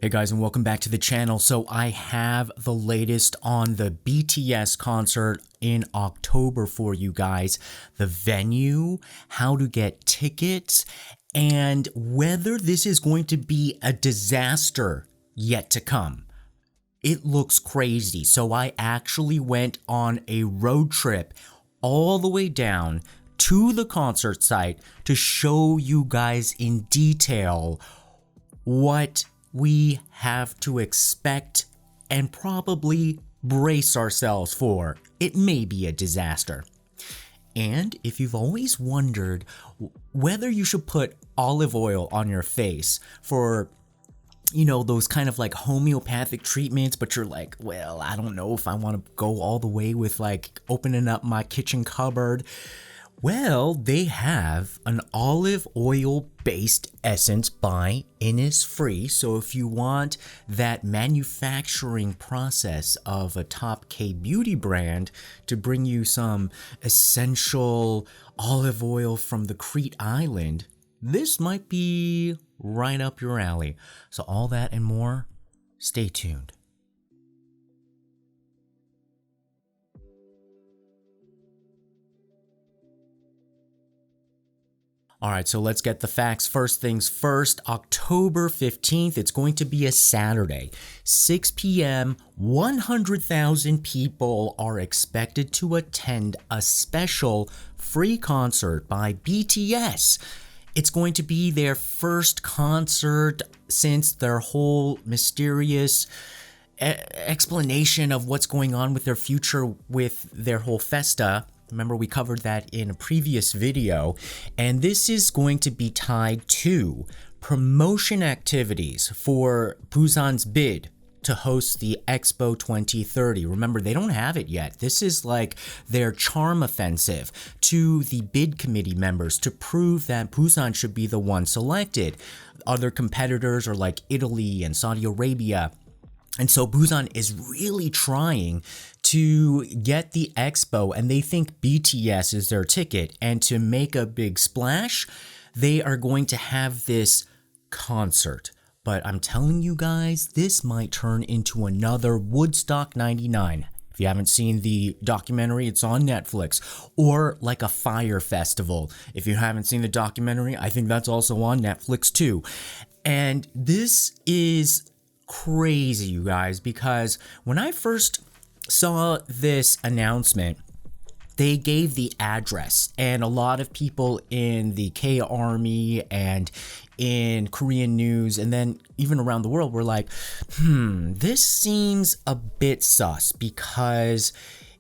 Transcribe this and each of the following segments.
Hey guys, and welcome back to the channel. So I have the latest on the BTS concert in October for you guys. The venue, how to get tickets, and whether this is going to be a disaster yet to come. It looks crazy. So I actually went on a road trip all the way down to the concert site to show you guys in detail what we have to expect and probably brace ourselves for. It may be a disaster. And if you've always wondered whether you should put olive oil on your face for, you know, those kind of like homeopathic treatments, but you're like, well, I don't know if I want to go all the way with like opening up my kitchen cupboard. Well, they have an olive oil based essence by Innisfree. So if you want that manufacturing process of a top K beauty brand to bring you some essential olive oil from the Crete Island, this might be right up your alley. So all that and more, stay tuned. All right, so let's get the facts. First things first, October 15th, it's going to be a Saturday, 6 p.m., 100,000 people are expected to attend a special free concert by BTS. It's going to be their first concert since their whole mysterious explanation of what's going on with their future with their whole festa. Remember, we covered that in a previous video, and this is going to be tied to promotion activities for Busan's bid to host the Expo 2030. Remember, they don't have it yet. This is like their charm offensive to the bid committee members to prove that Busan should be the one selected. Other competitors are like Italy and Saudi Arabia. And so Busan is really trying to get the expo, and they think BTS is their ticket. And to make a big splash, they are going to have this concert. But I'm telling you guys, this might turn into another Woodstock 99. If you haven't seen the documentary, it's on Netflix. Or like a Fire Festival. If you haven't seen the documentary, I think that's also on Netflix too. And this is crazy, you guys, because when I first saw this announcement, they gave the address, and a lot of people in the K Army and in Korean news and then even around the world were like, this seems a bit sus, because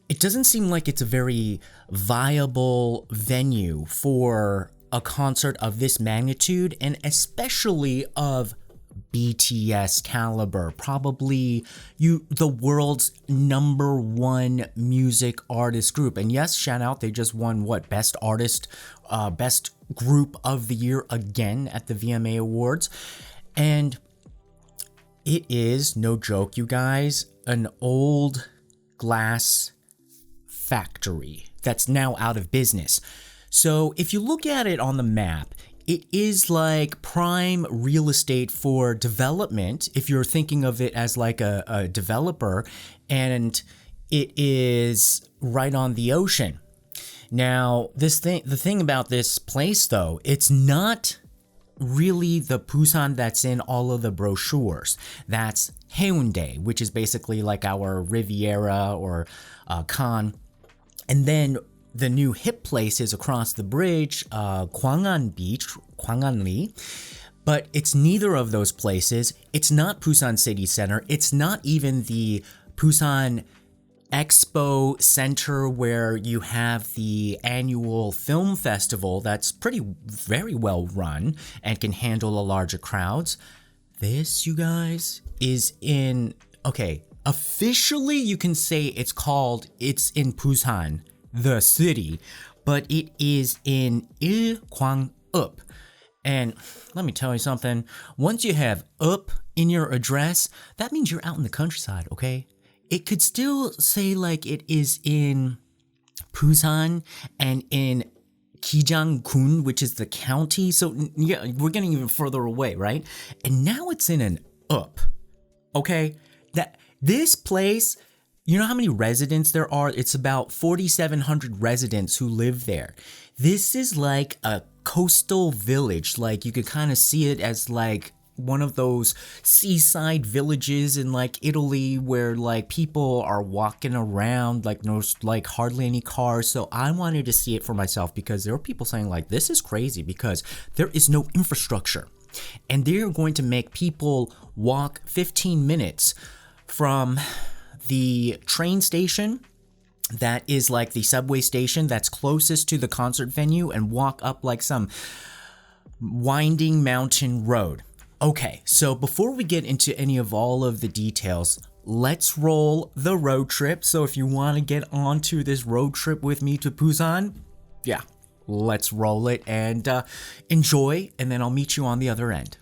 it doesn't seem like it's a very viable venue for a concert of this magnitude, and especially of BTS caliber, probably the world's #1 music artist group. And yes, shout out, they just won what, best artist, best group of the year again at the VMA Awards. And it is, no joke, you guys, an old glass factory that's now out of business. So if you look at it on the map, it is like prime real estate for development, if you're thinking of it as like a developer, and it is right on the ocean. Now, the thing about this place, though, it's not really the Busan that's in all of the brochures. That's Haeundae, which is basically like our Riviera or Cannes. And then the new hip place is across the bridge, Gwangan Beach, Gwanganli, but it's neither of those places. It's not Busan City Center. It's not even the Busan Expo Center where you have the annual film festival that's very well run and can handle a larger crowds. This, you guys, is in, okay, officially you can say it's in Busan, the city, but it is in Ilkwang-up. And let me tell you something, once you have up in your address, that means you're out in the countryside, okay? It could still say like it is in Busan and in Kijang-gun, which is the county, so yeah, we're getting even further away, right? And now it's in an up. Okay, that this place, you know how many residents there are? It's about 4,700 residents who live there. This is like a coastal village. Like you could kind of see it as like one of those seaside villages in like Italy where like people are walking around like no like hardly any cars. So I wanted to see it for myself because there were people saying like this is crazy because there is no infrastructure. And they're going to make people walk 15 minutes from the train station that is like the subway station that's closest to the concert venue and walk up like some winding mountain road. Okay, so before we get into any of all of the details, let's roll the road trip. So if you want to get onto this road trip with me to Busan, yeah, let's roll it and enjoy, and then I'll meet you on the other end.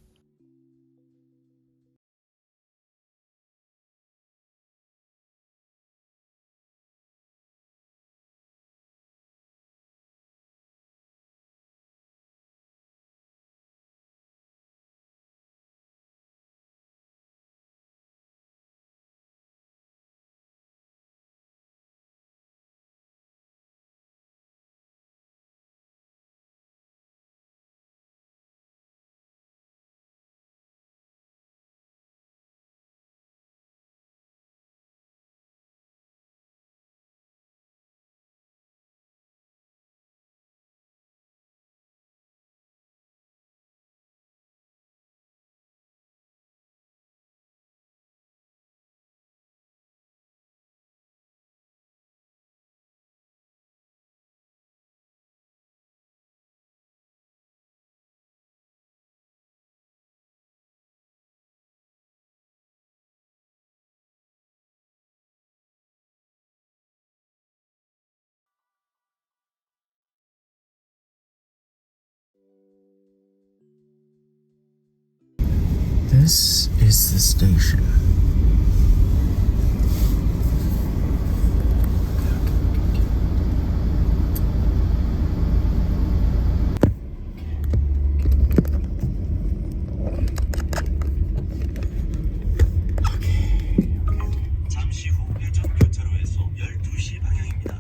This is the station. 잠시 후 회전 교차로에서 12시 방향입니다.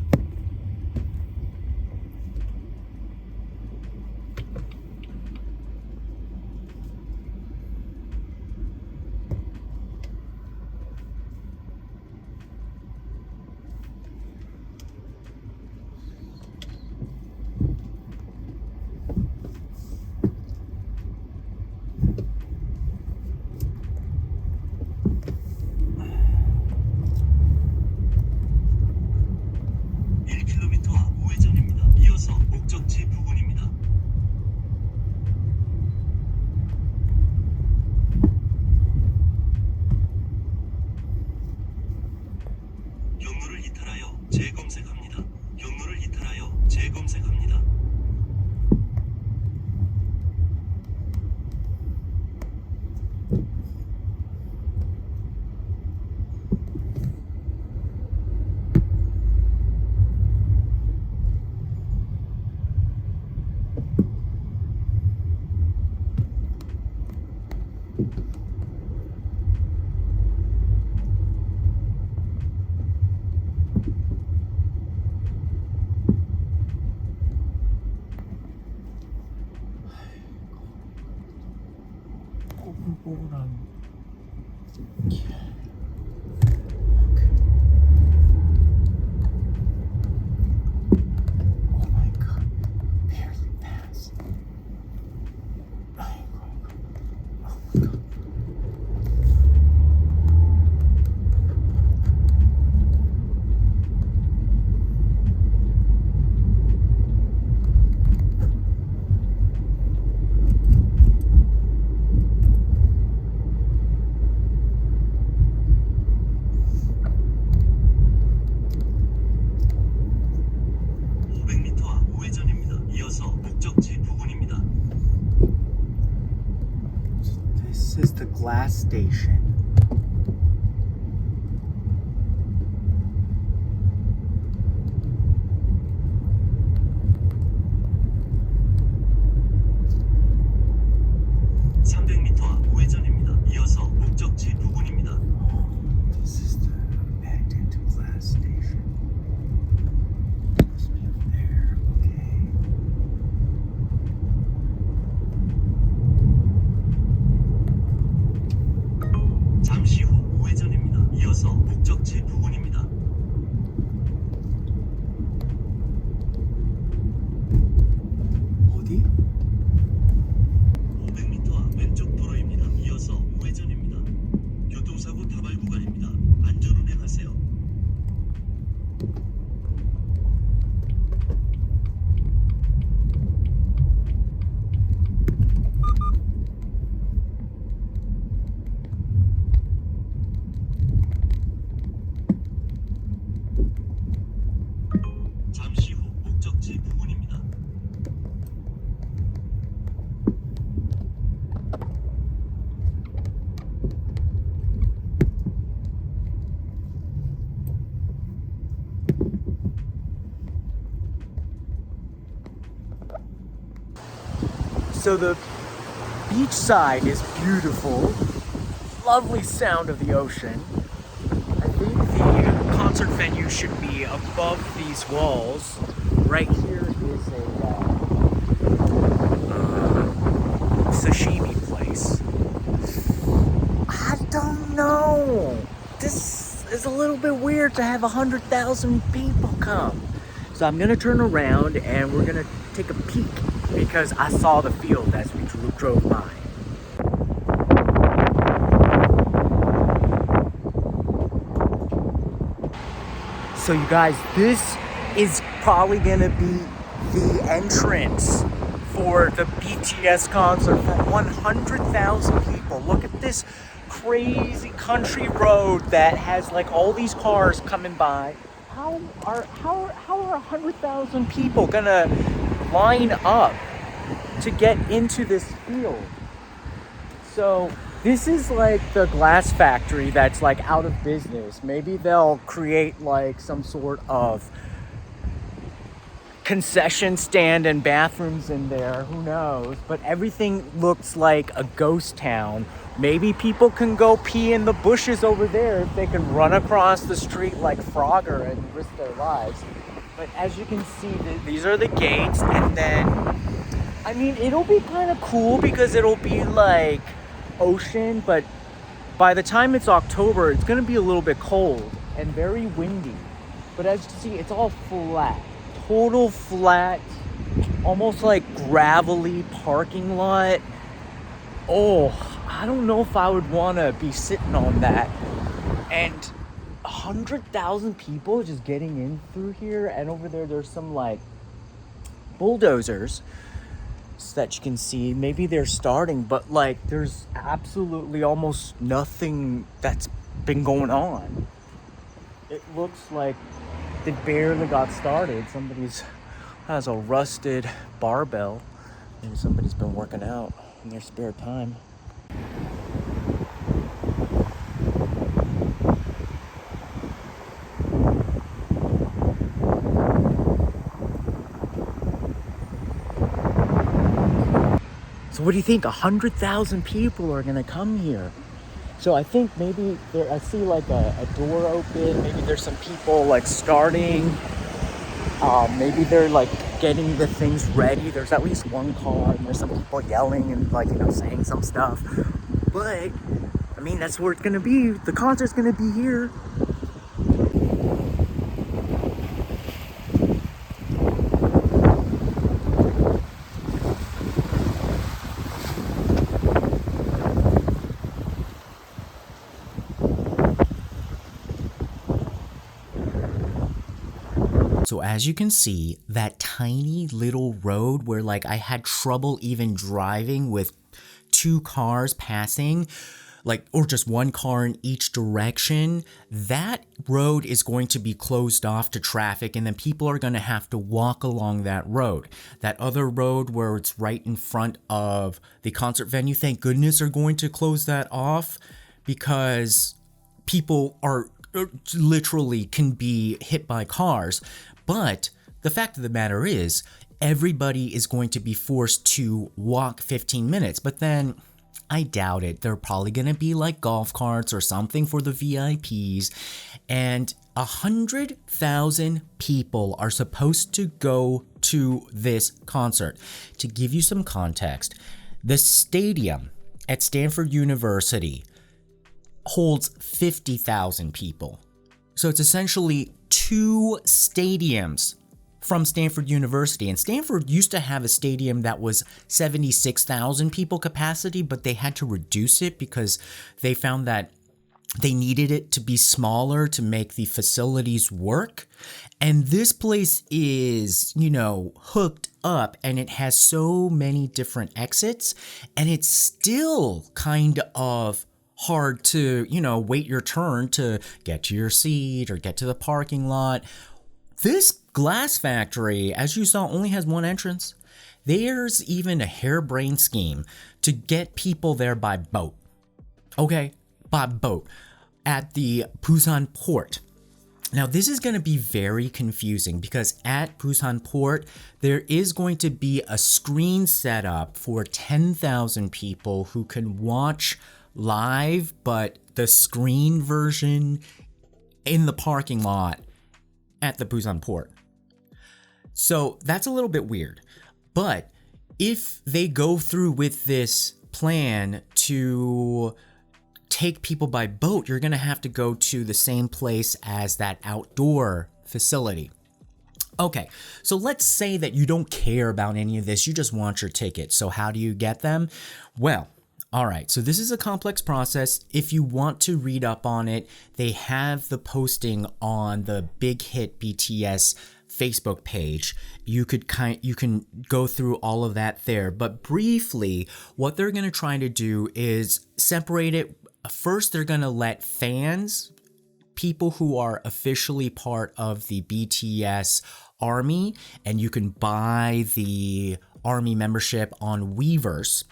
This is the glass station. (300m) 앞 우회전입니다. 이어서 목적지 부근입니다. 이어서 목적지 부근입니다. 어디? 500m 앞 왼쪽 도로입니다. 이어서 우회전입니다. 교통사고 다발 구간입니다. 안전 운행하세요. 잠시 후 목적지 부근입니다. So the beach side is beautiful, lovely sound of the ocean. I think the concert venue should be above these walls. Right here is a sashimi place. I don't know. This is a little bit weird to have 100,000 people come. So I'm gonna turn around and we're gonna take a peek because I saw the field as we drove by. So you guys, this is probably gonna be the entrance for the BTS concert for 100,000 people. Look at this crazy country road that has like all these cars coming by. How are 100,000 people gonna line up to get into this field? So this is like the glass factory that's like out of business. Maybe they'll create like some sort of concession stand and bathrooms in there, who knows? But everything looks like a ghost town. Maybe people can go pee in the bushes over there if they can run across the street like Frogger and risk their lives. But as you can see, these are the gates, and then, I mean, it'll be kind of cool because it'll be like ocean, but by the time it's October, it's gonna be a little bit cold and very windy. But as you can see, it's all flat, total flat, almost like gravelly parking lot. Oh, I don't know if I would want to be sitting on that. And 100,000 people just getting in through here, and over there there's some like bulldozers so that you can see. Maybe they're starting, but like there's absolutely almost nothing that's been going on. It looks like they barely got started. Somebody's has a rusted barbell. Maybe somebody's been working out in their spare time. So what do you think? 100,000 people are gonna come here. So I think maybe there, I see like a door open. Maybe there's some people like starting. Maybe they're like getting the things ready. There's at least one car, and there's some people yelling and like, you know, saying some stuff. But I mean, that's where it's gonna be. The concert's gonna be here. So as you can see, that tiny little road where like I had trouble even driving with two cars passing, like, or just one car in each direction, that road is going to be closed off to traffic, and then people are going to have to walk along that road. That other road where it's right in front of the concert venue, thank goodness are going to close that off, because people are literally can be hit by cars. But the fact of the matter is, everybody is going to be forced to walk 15 minutes. But then I doubt it. They're probably going to be like golf carts or something for the VIPs. And 100,000 people are supposed to go to this concert. To give you some context, the stadium at Stanford University holds 50,000 people. So it's essentially 2 stadiums from Stanford University. And Stanford used to have a stadium that was 76,000 people capacity, but they had to reduce it because they found that they needed it to be smaller to make the facilities work. And this place is, hooked up, and it has so many different exits, and it's still kind of hard to, wait your turn to get to your seat or get to the parking lot. This glass factory, as you saw, only has one entrance. There's even a harebrained scheme to get people there by boat. Okay, by boat at the Busan port. Now, this is going to be very confusing because at Busan port, there is going to be a screen set up for 10,000 people who can watch live, but the screen version in the parking lot at the Busan port. So that's a little bit weird. But if they go through with this plan to take people by boat, you're going to have to go to the same place as that outdoor facility. Okay, so let's say that you don't care about any of this. You just want your tickets. So how do you get them? Well, all right, so this is a complex process. If you want to read up on it, they have the posting on the Big Hit BTS Facebook page. You can go through all of that there. But briefly, what they're going to try to do is separate it. First, they're going to let fans, people who are officially part of the BTS army, and you can buy the army membership on Weverse.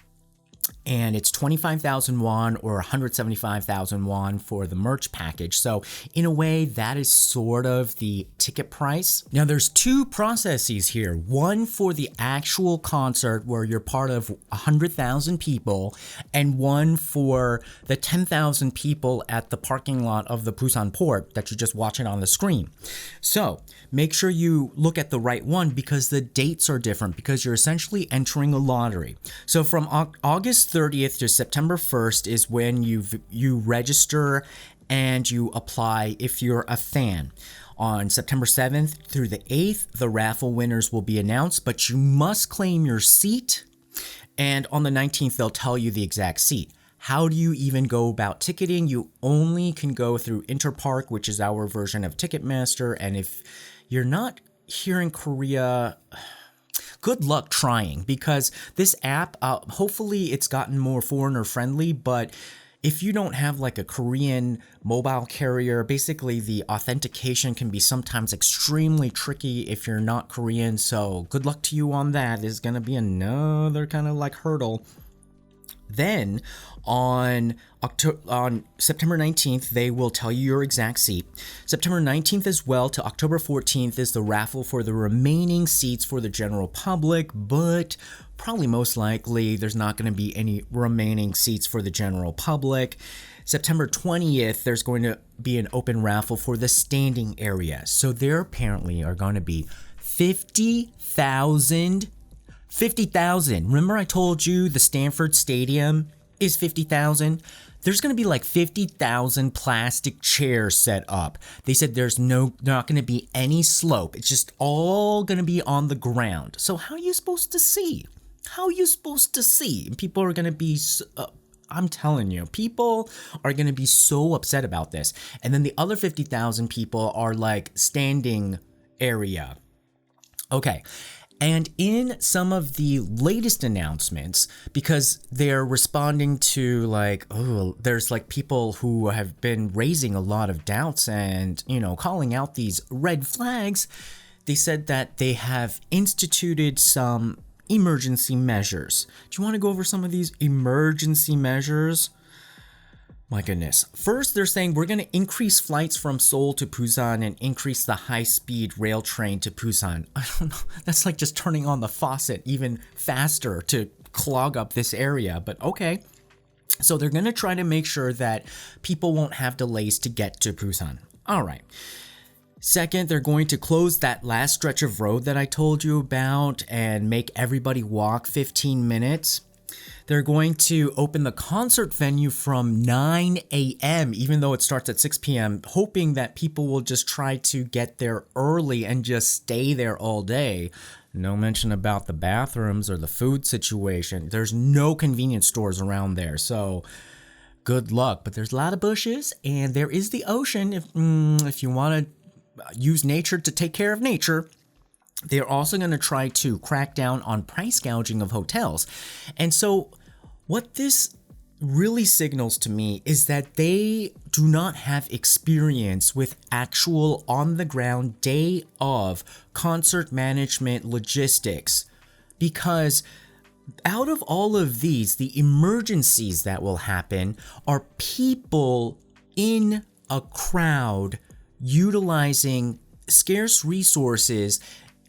And it's 25,000 won or 175,000 won for the merch package. So in a way, that is sort of the ticket price. Now, there's 2 processes here. One for the actual concert where you're part of 100,000 people, and one for the 10,000 people at the parking lot of the Busan port that you're just watching on the screen. So make sure you look at the right one because the dates are different because you're essentially entering a lottery. So from August 30th to September 1st is when you register and you apply if you're a fan. On September 7th through the 8th, the raffle winners will be announced, but you must claim your seat. And on the 19th, they'll tell you the exact seat. How do you even go about ticketing? You only can go through Interpark, which is our version of Ticketmaster. And if you're not here in Korea, good luck trying, because this app, hopefully it's gotten more foreigner friendly, but if you don't have like a Korean mobile carrier, basically the authentication can be sometimes extremely tricky if you're not Korean. So good luck to you on that. There's going to be another kind of like hurdle. Then on September 19th, they will tell you your exact seat. September 19th as well to October 14th is the raffle for the remaining seats for the general public, but probably most likely there's not going to be any remaining seats for the general public. September 20th, there's going to be an open raffle for the standing area. So there apparently are going to be 50,000. Remember I told you the Stanford Stadium is 50,000? There's going to be like 50,000 plastic chairs set up. They said there's not going to be any slope. It's just all going to be on the ground. So how are you supposed to see? How are you supposed to see? People are going to be... I'm telling you, people are going to be so upset about this. And then the other 50,000 people are like standing area. Okay. And in some of the latest announcements, because they're responding to like, oh, there's like people who have been raising a lot of doubts and, calling out these red flags, they said that they have instituted some emergency measures. Do you want to go over some of these emergency measures? My goodness. First, they're saying we're going to increase flights from Seoul to Busan and increase the high-speed rail train to Busan. I don't know. That's like just turning on the faucet even faster to clog up this area, but okay. So they're going to try to make sure that people won't have delays to get to Busan. All right. Second, they're going to close that last stretch of road that I told you about and make everybody walk 15 minutes. They're going to open the concert venue from 9 a.m., even though it starts at 6 p.m., hoping that people will just try to get there early and just stay there all day. No mention about the bathrooms or the food situation. There's no convenience stores around there, so good luck. But there's a lot of bushes, and there is the ocean if you want to use nature to take care of nature. They're also going to try to crack down on price gouging of hotels. And so what this really signals to me is that they do not have experience with actual on-the-ground day of concert management logistics. Because out of all of these, the emergencies that will happen are people in a crowd utilizing scarce resources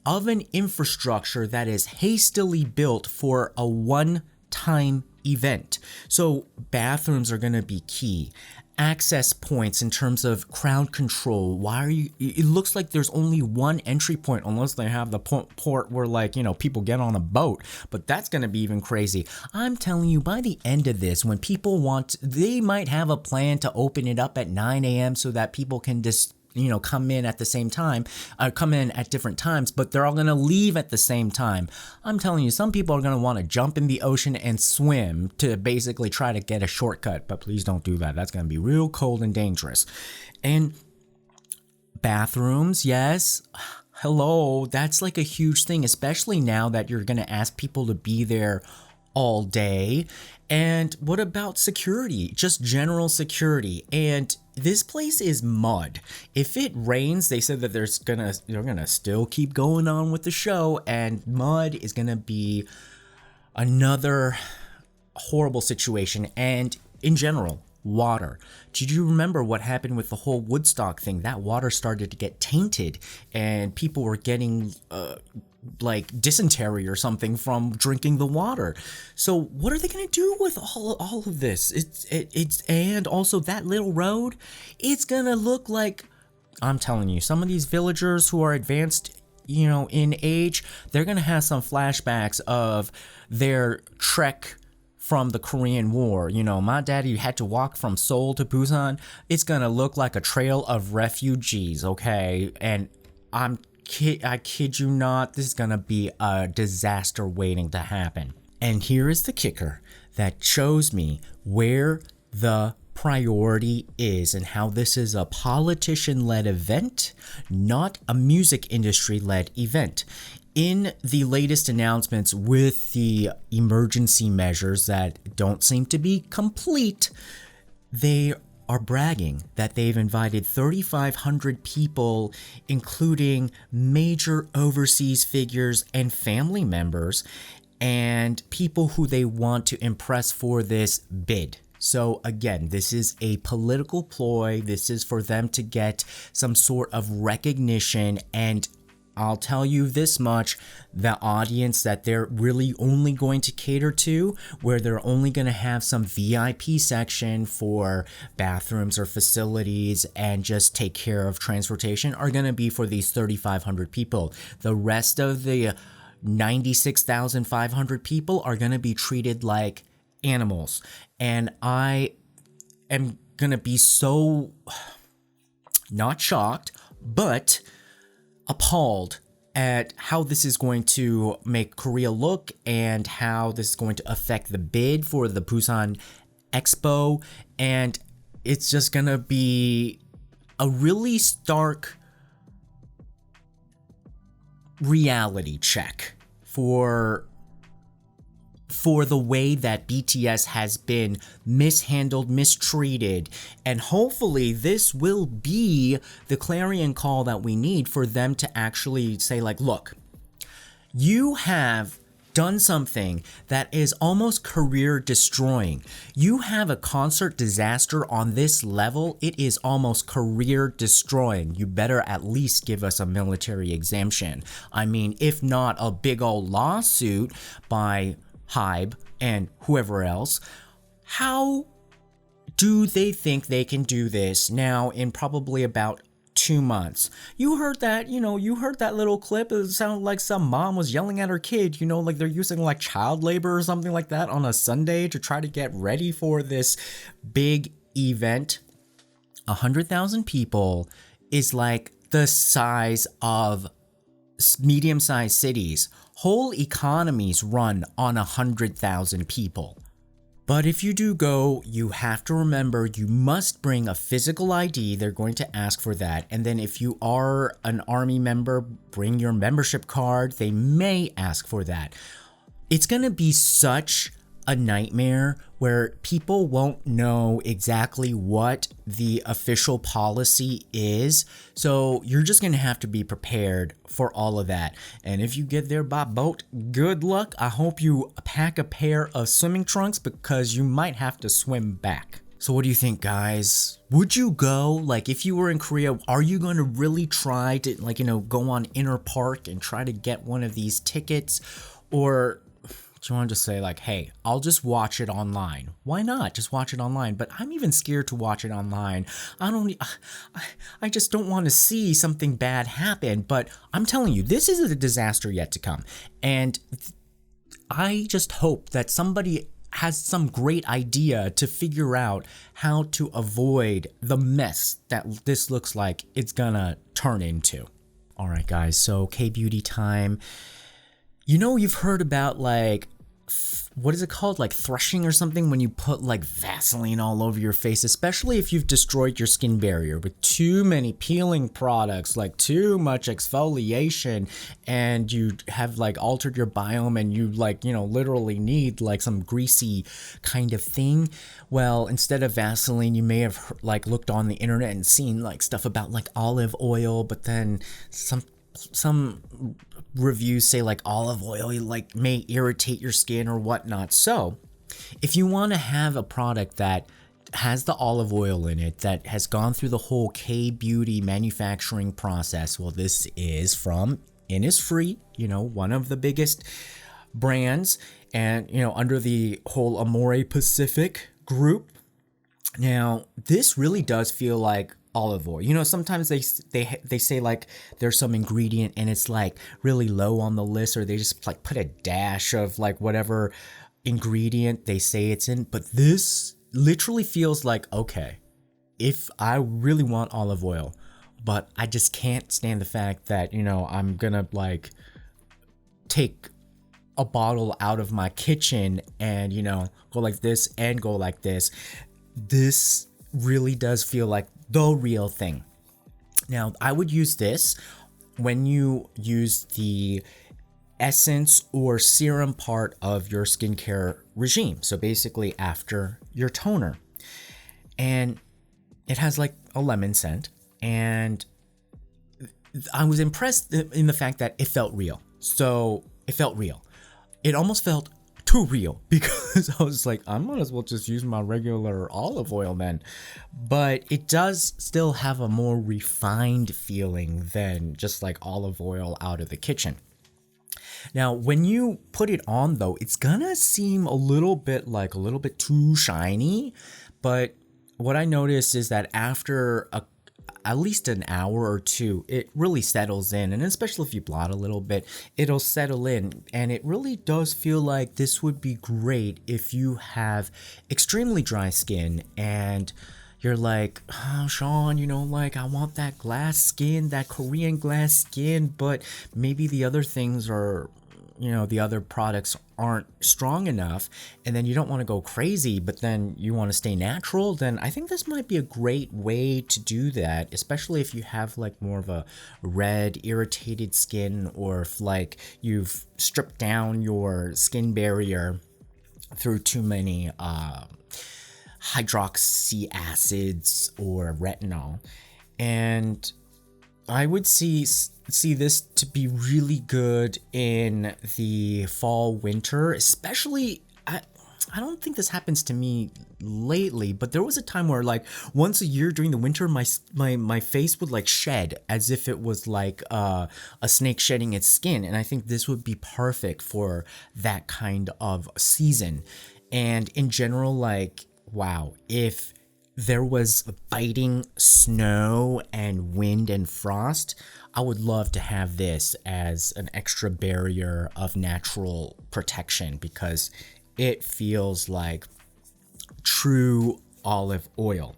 of an infrastructure that is hastily built for a one-time event. So bathrooms are going to be key. Access points in terms of crowd control. It looks like there's only one entry point unless they have the port where, like, people get on a boat, but that's going to be even crazy. I'm telling you, by the end of this, when people they might have a plan to open it up at 9 a.m. so that people can just come in at the same time, come in at different times, but they're all going to leave at the same time. I'm telling you, some people are going to want to jump in the ocean and swim to basically try to get a shortcut, but please don't do that. That's going to be real cold and dangerous. And bathrooms, yes. Hello, that's like a huge thing, especially now that you're going to ask people to be there all day. And what about security? Just general security. And this place is mud. If it rains, they said that they're gonna still keep going on with the show, and mud is gonna be another horrible situation. And in general, water. Did you remember what happened with the whole Woodstock thing? That water started to get tainted, and people were getting like dysentery or something from drinking the water. So what are they going to do with all of this? And also that little road, it's going to look like, I'm telling you, some of these villagers who are advanced, in age, they're going to have some flashbacks of their trek from the Korean War. My daddy had to walk from Seoul to Busan. It's going to look like a trail of refugees, okay? And I kid you not, this is gonna be a disaster waiting to happen. And here is the kicker that shows me where the priority is and how this is a politician-led event, not a music industry-led event. In the latest announcements with the emergency measures that don't seem to be complete, they are bragging that they've invited 3,500 people, including major overseas figures and family members, and people who they want to impress for this bid. So again, this is a political ploy. This is for them to get some sort of recognition, and I'll tell you this much, the audience that they're really only going to cater to, where they're only going to have some VIP section for bathrooms or facilities and just take care of transportation, are going to be for these 3,500 people. The rest of the 96,500 people are going to be treated like animals. And I am going to be so not shocked, but appalled at how this is going to make Korea look and how this is going to affect the bid for the Busan Expo. And it's just gonna be a really stark reality check for the way that BTS has been mishandled, mistreated, and hopefully this will be the clarion call that we need for them to actually say, like, look, you have done something that is almost career destroying. You have a concert disaster on this level, it is almost career destroying. You better at least give us a military exemption. I mean, if not a big old lawsuit by Hybe and whoever else. How do they think they can do this now in probably about 2 months. You heard that, you heard that little clip. It sounded like some mom was yelling at her kid, like they're using like child labor or something like that on a Sunday to try to get ready for this big event. 100,000 people is like the size of medium-sized cities. Whole economies run on 100,000 people. But if you do go, you have to remember you must bring a physical ID. They're going to ask for that. And then if you are an army member, bring your membership card. They may ask for that. It's going to be such a nightmare where people won't know exactly what the official policy is. So you're just going to have to be prepared for all of that. And if you get there by boat, good luck. I hope you pack a pair of swimming trunks because you might have to swim back. So what do you think, guys? Would you go? Like, if you were in Korea, are you going to really try to, like, go on Inner Park and try to get one of these tickets? Or do you want to just say like, hey, I'll just watch it online? Why not just watch it online? But I'm even scared to watch it online. I just don't want to see something bad happen. But I'm telling you, this is a disaster yet to come. And I just hope that somebody has some great idea to figure out how to avoid the mess that this looks like it's gonna turn into. All right, guys, so K-beauty time. You've heard about like, what is it called? Like thrushing or something, when you put like Vaseline all over your face, especially if you've destroyed your skin barrier with too many peeling products, like too much exfoliation, and you have like altered your biome and you like, literally need like some greasy kind of thing. Well, instead of Vaseline, you may have like looked on the internet and seen like stuff about like olive oil, but then some reviews say like olive oil like may irritate your skin or whatnot. So if you want to have a product that has the olive oil in it, that has gone through the whole K-beauty manufacturing process, well, this is from Innisfree, one of the biggest brands, and under the whole Amore Pacific group. Now this really does feel like olive oil. Sometimes they say like there's some ingredient and it's like really low on the list, or they just like put a dash of like whatever ingredient they say it's in. But this literally feels like, okay, if I really want olive oil, but I just can't stand the fact that, I'm gonna like take a bottle out of my kitchen and, go like this and go like this. This really does feel like the real thing. Now, I would use this when you use the essence or serum part of your skincare regime. So basically after your toner. And it has like a lemon scent. And I was impressed in the fact that it felt real. So it felt real. It almost felt too real, because I was like, I might as well just use my regular olive oil then. But it does still have a more refined feeling than just like olive oil out of the kitchen. Now, when you put it on though, it's gonna seem a little bit too shiny. But what I noticed is that after at least an hour or two, it really settles in. And especially if you blot a little bit, it'll settle in. And it really does feel like this would be great if you have extremely dry skin and you're like, oh, Sean, like I want that glass skin, that Korean glass skin, but maybe the other things are, the other products aren't strong enough, and then you don't want to go crazy, but then you want to stay natural. Then I think this might be a great way to do that, especially if you have like more of a red, irritated skin, or if like you've stripped down your skin barrier through too many hydroxy acids or retinol. And I would see this to be really good in the fall winter, especially. I don't think this happens to me lately, but there was a time where like once a year during the winter, my face would like shed as if it was like a snake shedding its skin. And I think this would be perfect for that kind of season. And in general, like, wow, if there was biting snow and wind and frost, I would love to have this as an extra barrier of natural protection because it feels like true olive oil.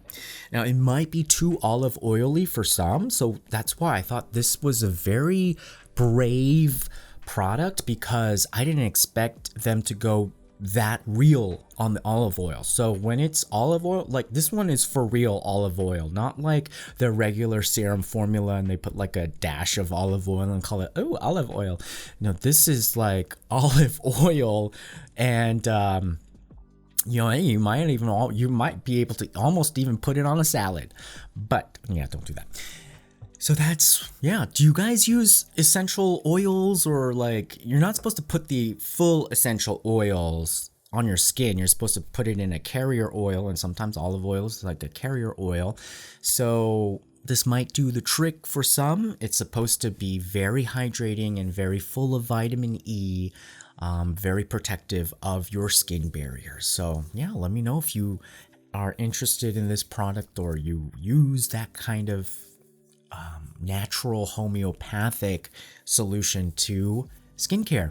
Now, it might be too olive oily for some, so that's why I thought this was a very brave product because I didn't expect them to go that real on the olive oil. So when it's olive oil, like this one is for real olive oil, not like the regular serum formula and they put like a dash of olive oil and call it, oh, olive oil. No, this is like olive oil, and you know, you might be able to almost even put it on a salad, but yeah, don't do that. So that's, yeah. Do you guys use essential oils, or like you're not supposed to put the full essential oils on your skin? You're supposed to put it in a carrier oil, and sometimes olive oil is like a carrier oil. So this might do the trick for some. It's supposed to be very hydrating and very full of vitamin E, very protective of your skin barrier. So yeah, let me know if you are interested in this product or you use that kind of natural homeopathic solution to skincare.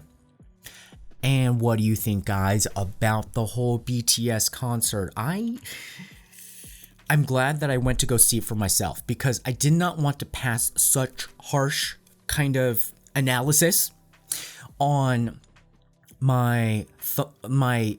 And what do you think, guys, about the whole BTS concert? I'm glad that I went to go see it for myself because I did not want to pass such harsh kind of analysis on my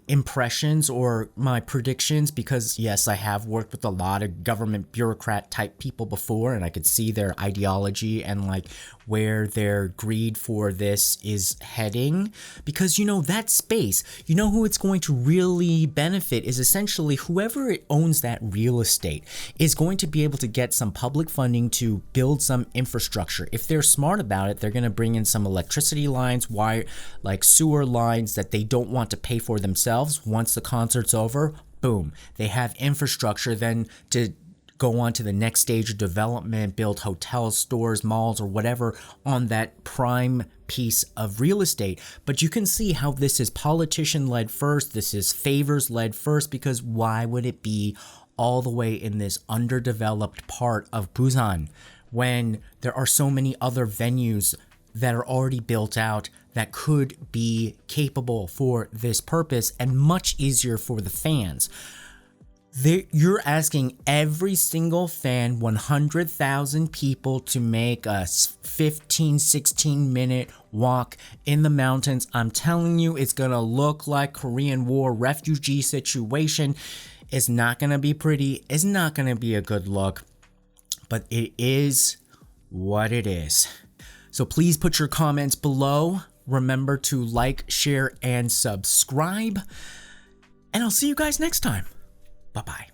impressions or my predictions, because yes, I have worked with a lot of government bureaucrat type people before, and I could see their ideology and like where their greed for this is heading. Because you know, that space, you know who it's going to really benefit is essentially whoever owns that real estate is going to be able to get some public funding to build some infrastructure. If they're smart about it, they're going to bring in some electricity lines, wire, like sewer lines that they don't want to pay for themselves. Once the concert's over, boom, they have infrastructure then to go on to the next stage of development, build hotels, stores, malls, or whatever on that prime piece of real estate. But you can see how this is politician led first, this is favors led first, because why would it be all the way in this underdeveloped part of Busan when there are so many other venues that are already built out that could be capable for this purpose and much easier for the fans? You're asking every single fan, 100,000 people, to make a 15-16 minute walk in the mountains. I'm telling you, it's gonna look like Korean War refugee situation. It's not gonna be pretty. It's not gonna be a good look, but it is what it is. So please put your comments below. Remember to like, share, and subscribe. And I'll see you guys next time. Bye-bye.